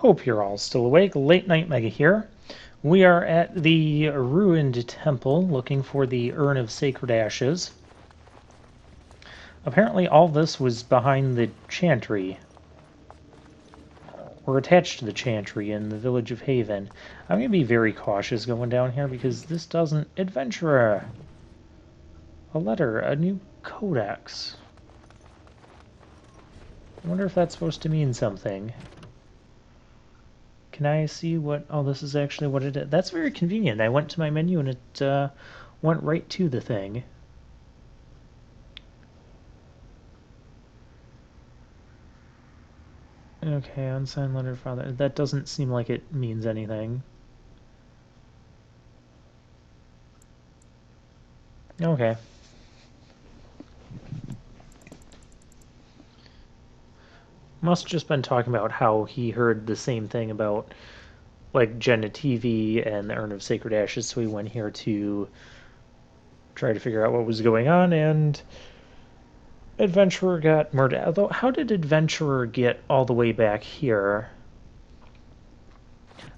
Hope you're all still awake. Late Night Mega here. We are at the ruined temple looking for the Urn of Sacred Ashes. Apparently all this was behind the chantry. Or attached to the chantry in the village of Haven. I'm going to be very cautious going down here because this doesn't... Adventurer! A letter, a new codex. I wonder if that's supposed to mean something. Can I see what... Oh, this is actually what it is. That's very convenient. I went to my menu and it went right to the thing. Okay, unsigned letter father. That doesn't seem like it means anything. Okay. Must just been talking about how he heard the same thing about like Jenna TV and the Urn of Sacred Ashes, so he went here to try to figure out what was going on, and Adventurer got murdered. Although, how did Adventurer get all the way back here?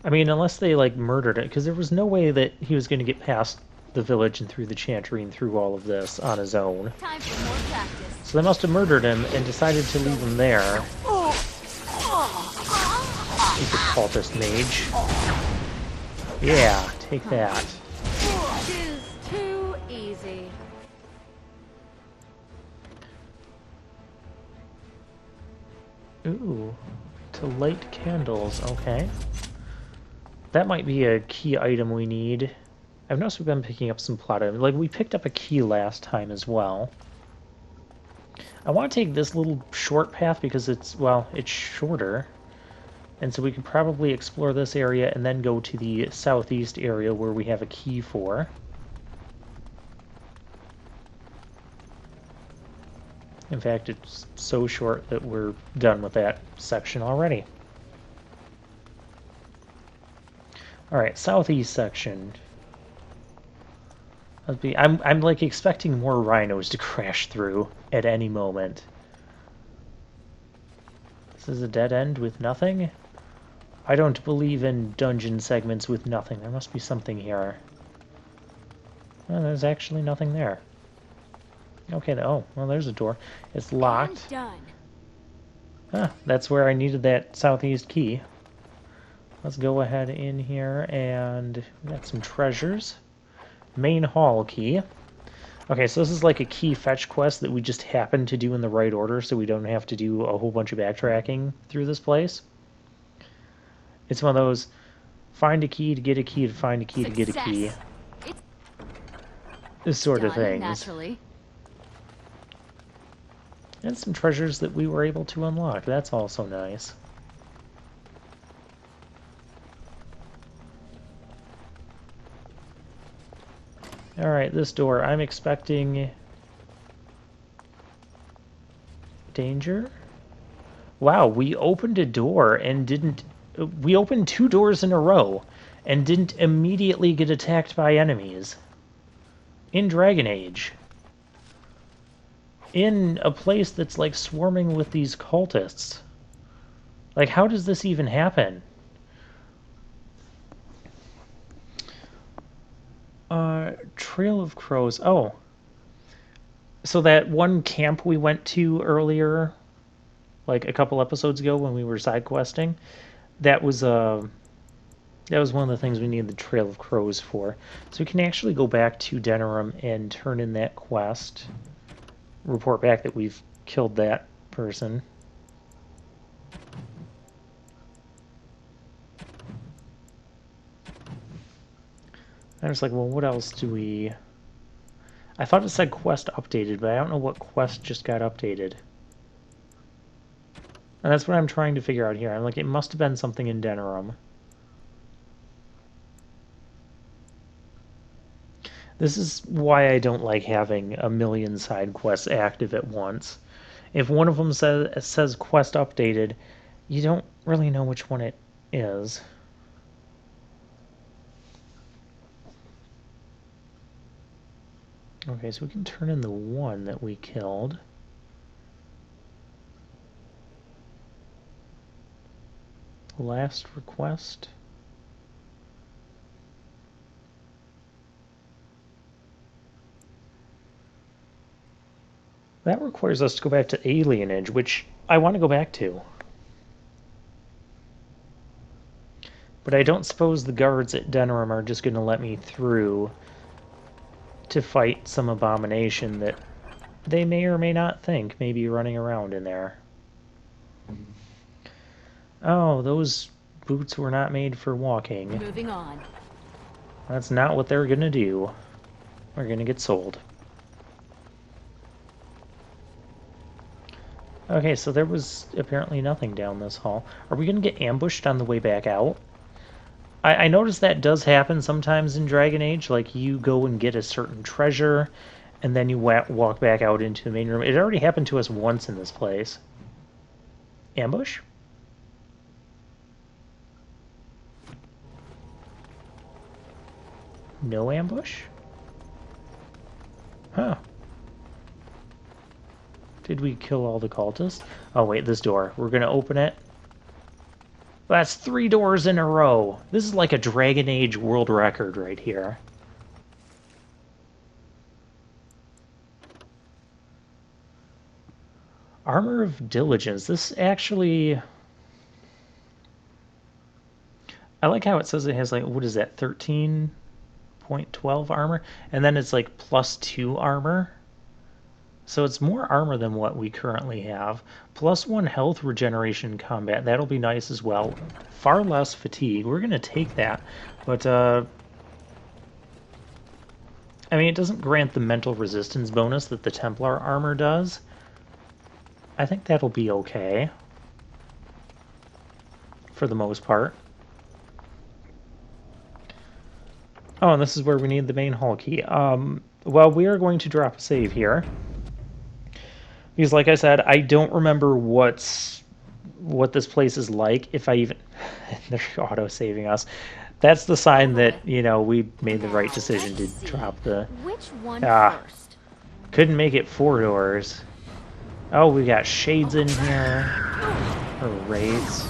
I mean, unless they like murdered it, because there was no way that he was going to get past the village and through the chantry and through all of this on his own. Time for more practice. So they must have murdered him and decided to leave him there. Stupid cultist mage. Yeah, take that. It is too easy. Ooh, to light candles, okay. That might be a key item we need. I've noticed we've been picking up some plot items. Like, we picked up a key last time as well. I want to take this little short path because it's, well, it's shorter. And so we could probably explore this area and then go to the southeast area where we have a key for. In fact, it's so short that we're done with that section already. Alright, southeast section. I'm like expecting more rhinos to crash through at any moment. This is a dead end with nothing? I don't believe in dungeon segments with nothing. There must be something here. Oh, there's actually nothing there. Okay, oh, well, there's a door. It's locked. Done. Ah, that's where I needed that southeast key. Let's go ahead in here and we got some treasures. Main hall key. Okay, so this is like a key fetch quest that we just happen to do in the right order so we don't have to do a whole bunch of backtracking through this place. It's one of those find a key to get a key to find a key to get a key. This sort of things. Naturally. And some treasures that we were able to unlock. That's also nice. Alright, this door. I'm expecting danger? Wow, we opened a door and didn't... We opened 2 doors in a row and didn't immediately get attacked by enemies. In Dragon Age. In a place that's like swarming with these cultists. Like, how does this even happen? Trail of Crows. Oh. So that one camp we went to earlier, like a couple episodes ago when we were side questing, that was one of the things we needed the Trail of Crows for. So we can actually go back to Denerim and turn in that quest. Report back that we've killed that person. I was like, well, what else do we... I thought it said quest updated, but I don't know what quest just got updated. And that's what I'm trying to figure out here. I'm like, it must have been something in Denerim. This is why I don't like having a million side quests active at once. If one of them says quest updated, you don't really know which one it is. Okay, so we can turn in the one that we killed. Last request. That requires us to go back to Alienage, which I want to go back to. But I don't suppose the guards at Denerim are just going to let me through to fight some abomination that they may or may not think may be running around in there. Oh, those boots were not made for walking. Moving on. That's not what they're going to do. We're going to get sold. Okay, so there was apparently nothing down this hall. Are we going to get ambushed on the way back out? I noticed that does happen sometimes in Dragon Age. Like, you go and get a certain treasure, and then you walk back out into the main room. It already happened to us once in this place. Ambush? No ambush? Huh. Did we kill all the cultists? Oh, wait, this door. We're going to open it. That's 3 doors in a row. This is like a Dragon Age world record right here. Armor of Diligence. This actually... I like how it says it has, like, what is that, 13.12 armor? And then it's, like, +2 armor. So it's more armor than what we currently have. +1 health regeneration combat. That'll be nice as well. Far less fatigue. We're going to take that. But, I mean, it doesn't grant the mental resistance bonus that the Templar armor does. I think that'll be okay. For the most part. Oh, and this is where we need the main hall key. Well, we are going to drop a save here. Because, like I said, I don't remember what this place is like. If I even... They're auto-saving us. That's the sign that, you know, we made the right decision to drop the... Which one first? Couldn't make it 4 doors. Oh, we got shades in here. Or wraiths.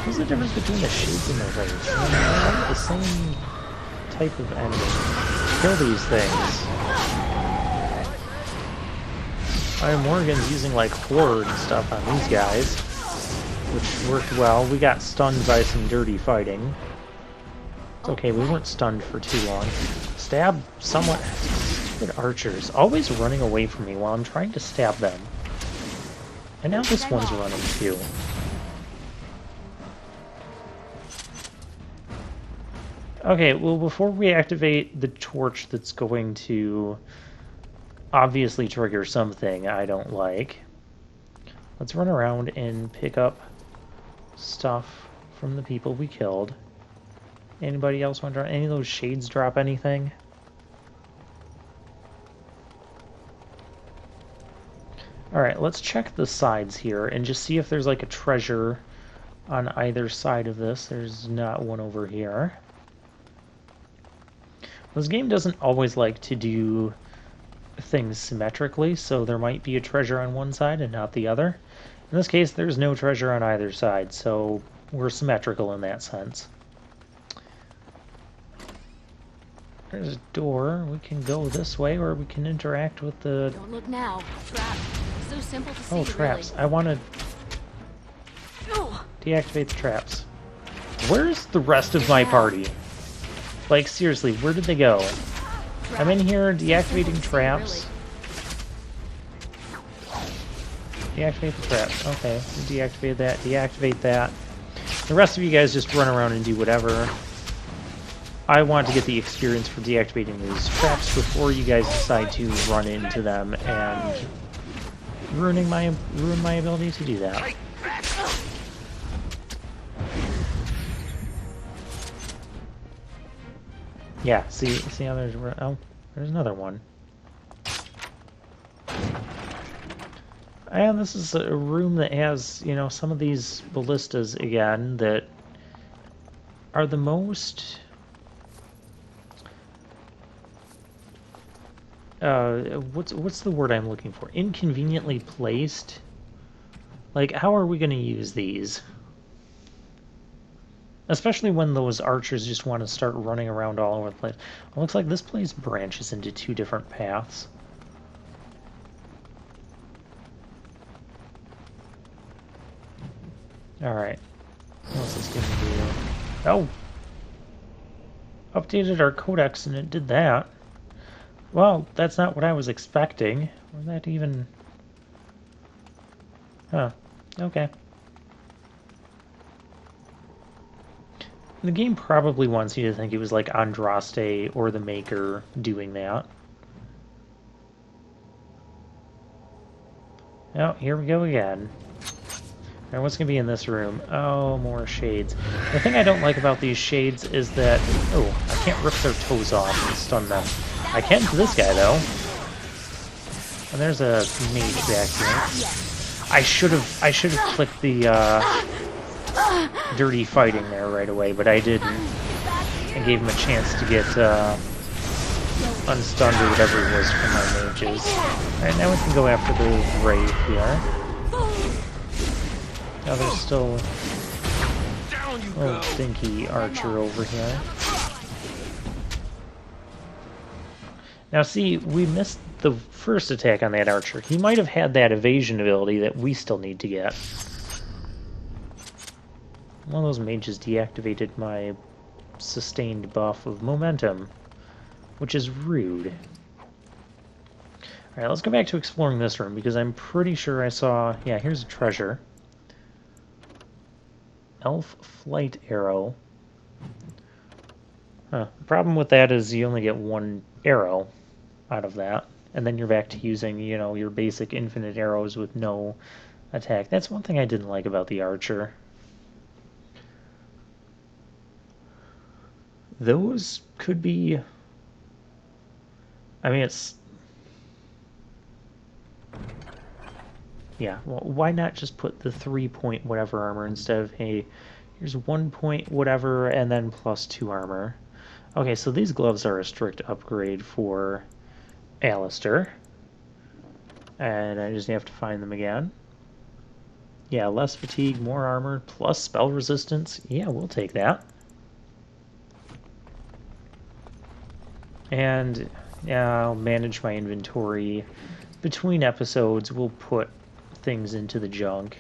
What's the difference between the shades and the wraiths? They're the same type of enemy. Kill these things. Morgan's using, like, horde and stuff on these guys, which worked well. We got stunned by some dirty fighting. It's okay, we weren't stunned for too long. Stab somewhat. Stupid archers. Always running away from me while I'm trying to stab them. And now this one's running too. Okay, well, before we activate the torch that's going to obviously trigger something I don't like, let's run around and pick up stuff from the people we killed. Anybody else want to drop any of those shades? Drop anything? Alright, let's check the sides here and just see if there's like a treasure on either side of this. There's not one over here. This game doesn't always like to do things symmetrically, so there might be a treasure on one side and not the other. In this case, there's no treasure on either side, so we're symmetrical in that sense. There's a door. We can go this way, or we can interact with the... Don't look now. Trap. So simple to see. Oh, traps. Really. I want to deactivate the traps. Where's the rest of my party? Like, seriously, where did they go? I'm in here deactivating traps. Deactivate the traps. Okay, deactivate that, deactivate that. The rest of you guys just run around and do whatever. I want to get the experience for deactivating these traps before you guys decide to run into them and ruin my ability to do that. Yeah, see how there's... Oh, there's another one. And this is a room that has, you know, some of these ballistas again that are the most... what's the word I'm looking for? Inconveniently placed? Like, how are we going to use these? Especially when those archers just want to start running around all over the place. It looks like this place branches into two different paths. Alright. What's this gonna do? Oh! Updated our codex and it did that. Well, that's not what I was expecting. Or that even... Huh. Okay. The game probably wants you to think it was like Andraste or the Maker doing that. Oh, here we go again. Alright, what's going to be in this room? Oh, more shades. The thing I don't like about these shades is that... Oh, I can't rip their toes off and stun them. I can to this guy, though. And there's a mage back here. I should have clicked the dirty fighting there right away, but I didn't. I gave him a chance to get unstunned or whatever it was from my mages. Alright, now we can go after the Wraith here. Now there's still a little stinky archer over here. Now see, we missed the first attack on that archer. He might have had that evasion ability that we still need to get. One of those mages deactivated my sustained buff of momentum, which is rude. Alright, let's go back to exploring this room, because I'm pretty sure I saw... Yeah, here's a treasure. Elf flight arrow. Huh. The problem with that is you only get one arrow out of that, and then you're back to using, you know, your basic infinite arrows with no attack. That's one thing I didn't like about the archer. Those could be... I mean, it's... Yeah, well, why not just put the 3-point whatever armor instead of, hey, here's 1 point whatever and then plus 2 armor. Okay, so these gloves are a strict upgrade for Alistair. And I just have to find them again. Yeah, less fatigue, more armor, plus spell resistance. Yeah, we'll take that. And yeah, I'll manage my inventory. Between episodes, we'll put things into the junk.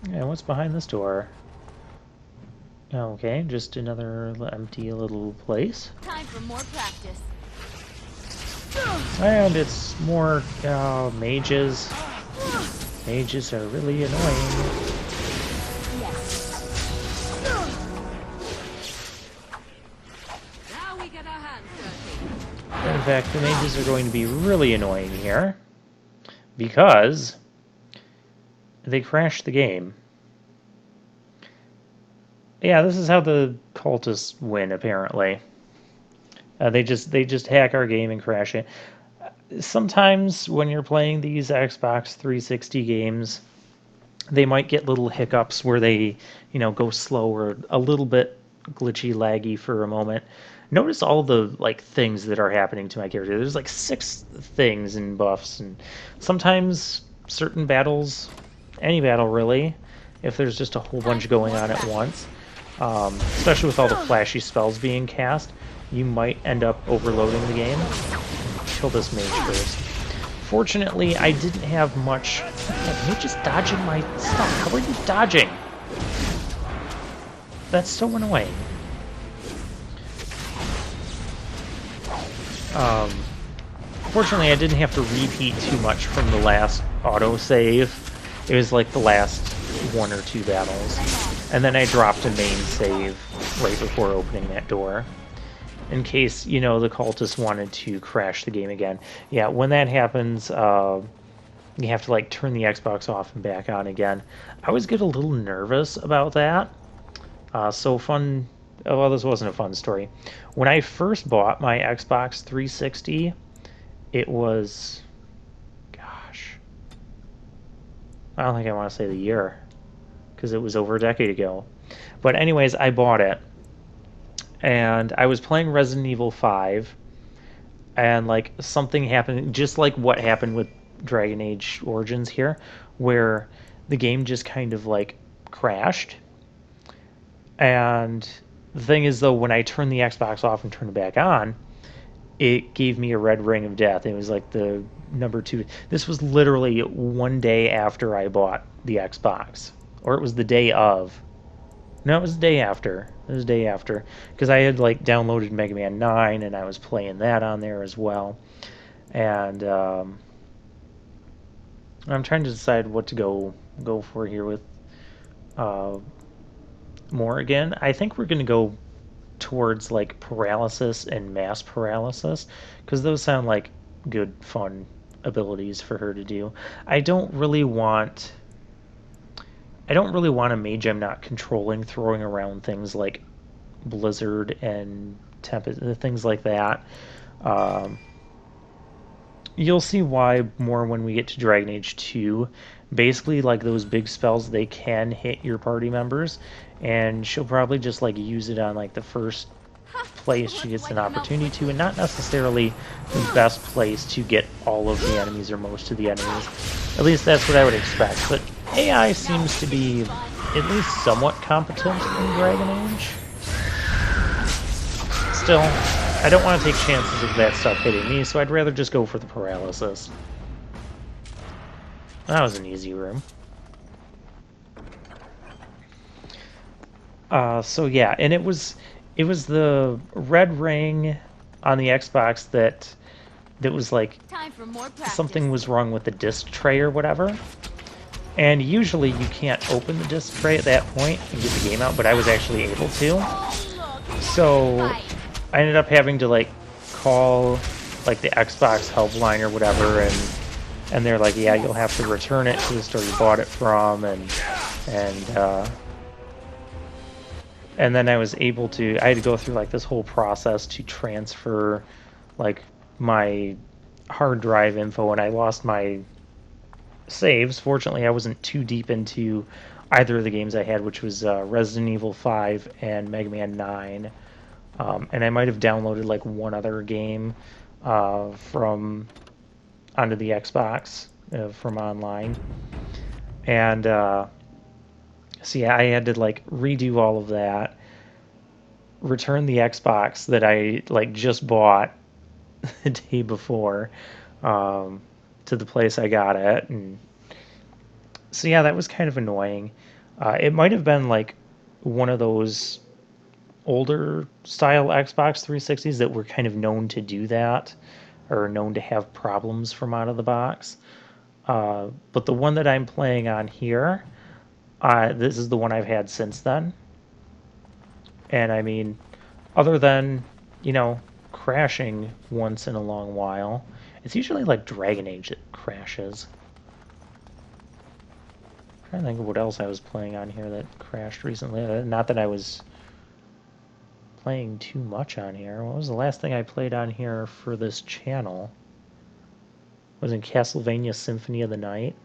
Yeah, what's behind this door? Okay, just another empty little place. Time for more practice. And it's more mages. Mages are really annoying. Now we get our hands dirty. In fact, the mages are going to be really annoying here because they crash the game. Yeah, this is how the cultists win, apparently. They just hack our game and crash it. Sometimes when you're playing these Xbox 360 games, they might get little hiccups where they, you know, go slow or a little bit glitchy, laggy for a moment. Notice all the like things that are happening to my character. There's like 6 things and buffs, and sometimes certain battles, any battle really, if there's just a whole bunch going on at once, especially with all the flashy spells being cast, you might end up overloading the game. Kill this mage first. Fortunately, I didn't have much... Yeah, you're just dodging my stuff. How are you dodging? That's so annoying. Fortunately, I didn't have to repeat too much from the last autosave. It was like the last 1 or 2 battles. And then I dropped a main save right before opening that door, in case, you know, the cultists wanted to crash the game again. Yeah, when that happens, you have to, like, turn the Xbox off and back on again. I always get a little nervous about that. Well, this wasn't a fun story. When I first bought my Xbox 360, it was... Gosh. I don't think I want to say the year, because it was over a decade ago. But anyways, I bought it. And I was playing Resident Evil 5, and like something happened, just like what happened with Dragon Age Origins here, where the game just kind of like crashed. And the thing is, though, when I turned the Xbox off and turned it back on, it gave me a red ring of death. It was like the number 2. This was literally one day after I bought the Xbox, or it was the day of. No, it was the day after. It was the day after because I had like downloaded Mega Man 9 and I was playing that on there as well. And I'm trying to decide what to go for here with uh, more again. I think we're going to go towards like paralysis and mass paralysis because those sound like good fun abilities for her to do. I don't really want a mage I'm not controlling throwing around things like blizzard and tempest, things like that. Um, you'll see why more when we get to Dragon Age 2. Basically, like those big spells, they can hit your party members, and she'll probably just like use it on like the first place she gets an opportunity to, and not necessarily the best place to get all of the enemies or most of the enemies. At least that's what I would expect. But AI seems to be at least somewhat competent in Dragon Age. Still, I don't want to take chances of that stuff hitting me, so I'd rather just go for the paralysis. That was an easy room. So yeah, and it was the red ring on the Xbox that was like something was wrong with the disc tray or whatever. And usually you can't open the disc tray at that point and get the game out, but I was actually able to. So I ended up having to like call like the Xbox helpline or whatever, and they're like, yeah, you'll have to return it to the store you bought it from, and then I was able to. I had to go through like this whole process to transfer like my hard drive info, and I lost my saves. Fortunately, I wasn't too deep into either of the games I had, which was Resident Evil 5 and Mega Man 9. And I might have downloaded like one other game from onto the Xbox from online. And so yeah, I had to like redo all of that, return the Xbox that I like just bought the day before to the place I got it, and so yeah, that was kind of annoying. It might have been like one of those older style Xbox 360s that were kind of known to do that, or known to have problems from out of the box. But the one that I'm playing on here, this is the one I've had since then. And I mean, other than, crashing once in a long while, it's usually like Dragon Age that crashes. I'm trying to think of what else I was playing on here that crashed recently. Not that I was playing too much on here. What was the last thing I played on here for this channel? Was in Castlevania Symphony of the Night.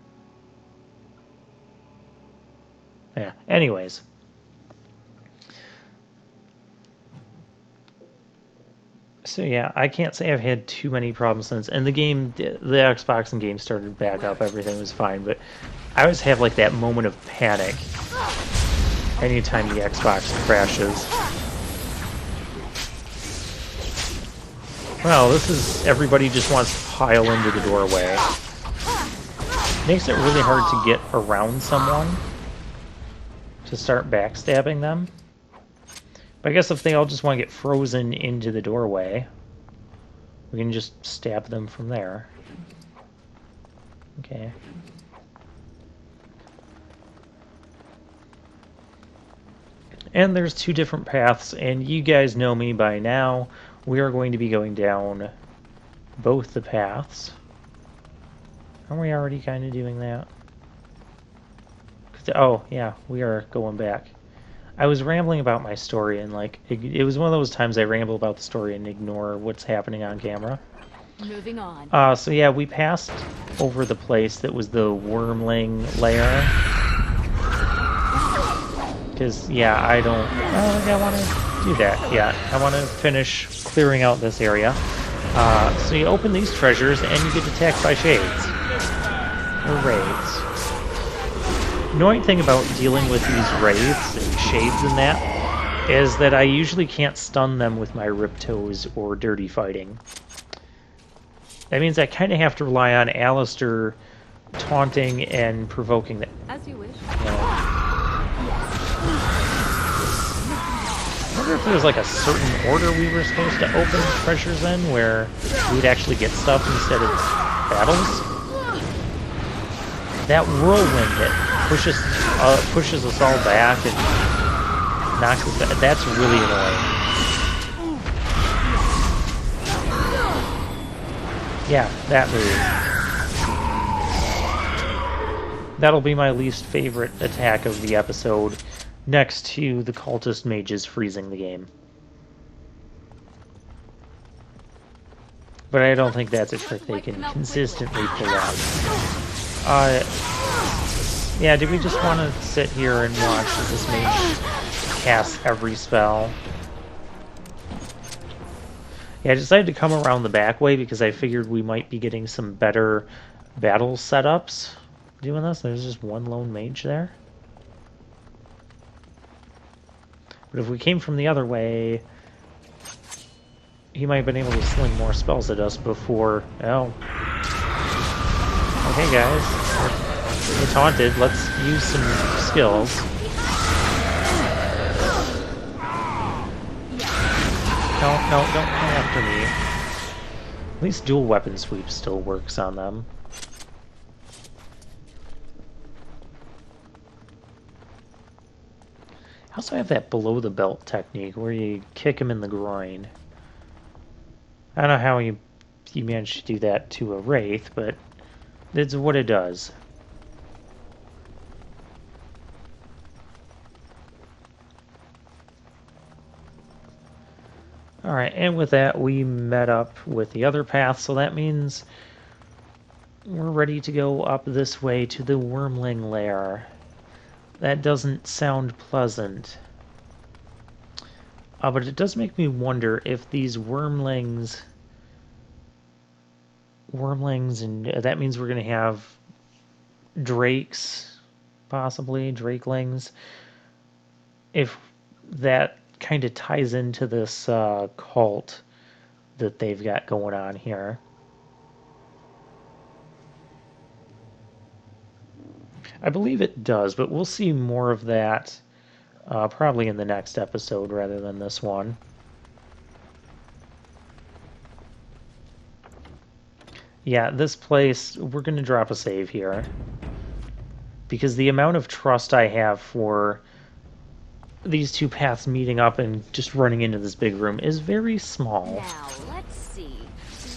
Yeah, anyways. So yeah, I can't say I've had too many problems since. And the Xbox and game started back up. Everything was fine, but I always have like that moment of panic anytime the Xbox crashes. Well, this is everybody just wants to pile into the doorway. Makes it really hard to get around someone to start backstabbing them. But I guess if they all just want to get frozen into the doorway, we can just stab them from there. Okay. And there's 2 different paths, and you guys know me by now. We are going to be going down both the paths. Aren't we already kind of doing that? Oh, yeah, we are going back. I was rambling about my story, and like it was one of those times I ramble about the story and ignore what's happening on camera. Moving on. So yeah, we passed over the place that was the wormling lair. Because, yeah, I don't think I want to do that yet. I want to finish clearing out this area. So you open these treasures, and you get attacked by shades. or wraiths. Annoying thing about dealing with these wraiths and shades and that is that I usually can't stun them with my Riptoes or Dirty Fighting. That means I kind of have to rely on Alistair taunting and provoking them. As you wish. I wonder if there's like a certain order we were supposed to open treasures in where we would actually get stuff instead of battles. That whirlwind that pushes us all back and knocks us back, that's really annoying. Yeah, that move. That'll be my least favorite attack of the episode, next to the cultist mages freezing the game. But I don't think that's a trick they can consistently pull off. Yeah, do we just want to sit here and watch as this mage casts every spell? Yeah, I decided to come around the back way because I figured we might be getting some better battle setups doing this. There's just one lone mage there. But if we came from the other way, he might have been able to sling more spells at us before... Oh. Okay, guys. We're taunted. Let's use some skills. No, don't come after me. At least dual weapon sweep still works on them. I also have that below the belt technique where you kick him in the groin. I don't know how you managed to do that to a wraith, but it's what it does. Alright, and with that we met up with the other path, so that means we're ready to go up this way to the Wormling Lair. That doesn't sound pleasant. But it does make me wonder if these wormlings, and that means we're going to have drakes, possibly, drakelings. If that kind of ties into this cult that they've got going on here. I believe it does, but we'll see more of that probably in the next episode rather than this one. Yeah, this place, we're going to drop a save here. Because the amount of trust I have for these two paths meeting up and just running into this big room is very small. Now, let's see.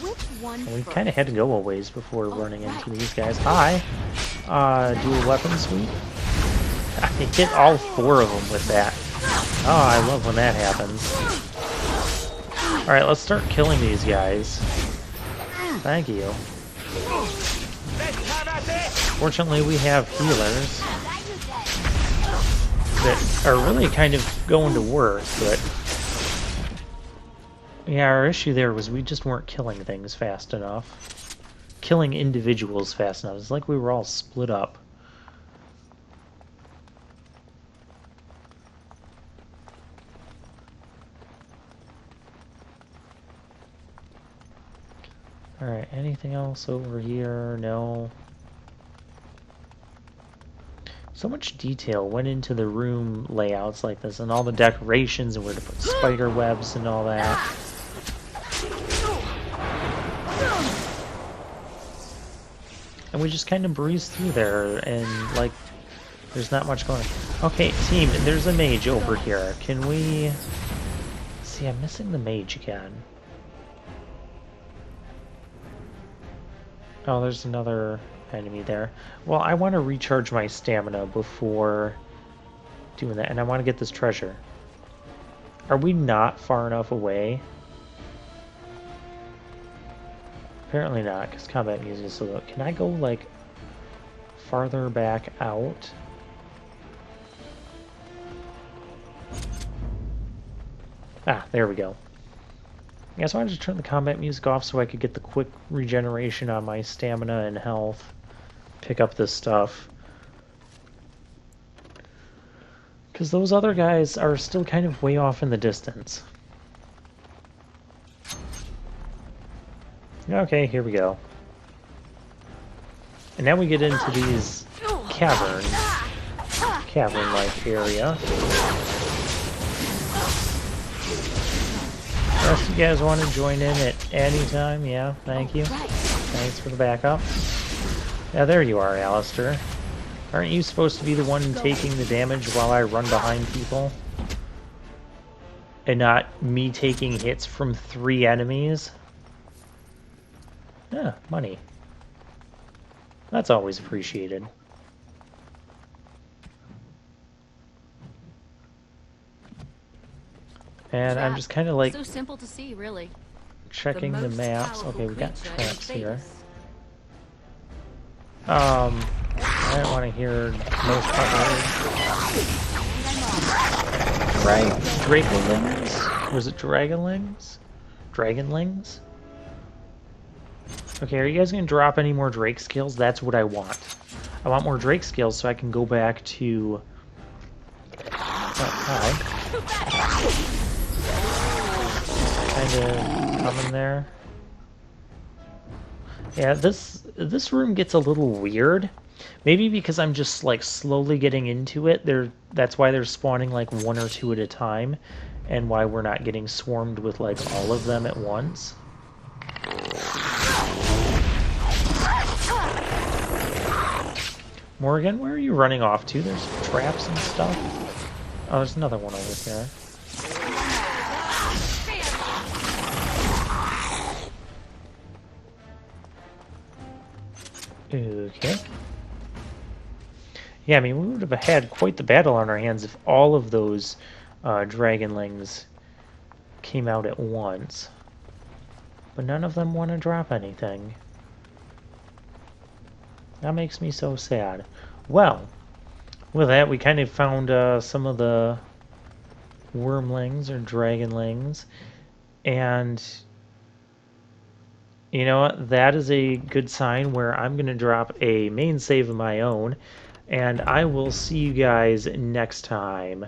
Which one and we kind of had to go a ways before running into these guys. Hi! Dual weapon sweep. I hit all four of them with that. Oh, I love when that happens. Alright, let's start killing these guys. Thank you. Fortunately, we have healers that are really kind of going to work, but... Yeah, our issue there was we just weren't killing things fast enough. Killing individuals fast enough. It's like we were all split up. Alright, anything else over here? No. So much detail went into the room layouts like this, and all the decorations, and where to put spider webs and all that. And we just kind of breezed through there, and like, there's not much going on. Okay, team, there's a mage over here. Can we... See, I'm missing the mage again. Oh, there's another enemy there. Well, I want to recharge my stamina before doing that, and I want to get this treasure. Are we not far enough away? Apparently not, because combat music is so low. Can I go, like, farther back out? Ah, there we go. Yeah, so I wanted to turn the combat music off so I could get the quick regeneration on my stamina and health. pick up this stuff. Because those other guys are still kind of way off in the distance. Okay, here we go. And now we get into these cavern-like area. Unless you guys want to join in at any time, yeah, thank you. Thanks for the backup. Yeah, there you are, Alistair. Aren't you supposed to be the one taking the damage while I run behind people? And not me taking hits from 3 enemies? Yeah, money. That's always appreciated. And I'm just kind of like so simple to see, really. checking the maps. Okay, we got traps here. I don't want to hear most coverage. Dragonlings? Was it Dragonlings? Dragonlings? Okay, are you guys going to drop any more Drake skills? That's what I want. I want more Drake skills so I can go back to... Oh, hi. Kind of coming there. Yeah, this room gets a little weird. Maybe because I'm just like slowly getting into it. That's why they're spawning like 1 or 2 at a time, and why we're not getting swarmed with like all of them at once. Morgan, where are you running off to? There's traps and stuff. Oh, there's another one over here. Okay. Yeah, I mean, we would have had quite the battle on our hands if all of those dragonlings came out at once. But none of them want to drop anything. That makes me so sad. Well, with that, we kind of found some of the wormlings or dragonlings. And you know what? That is a good sign where I'm going to drop a main save of my own. And I will see you guys next time.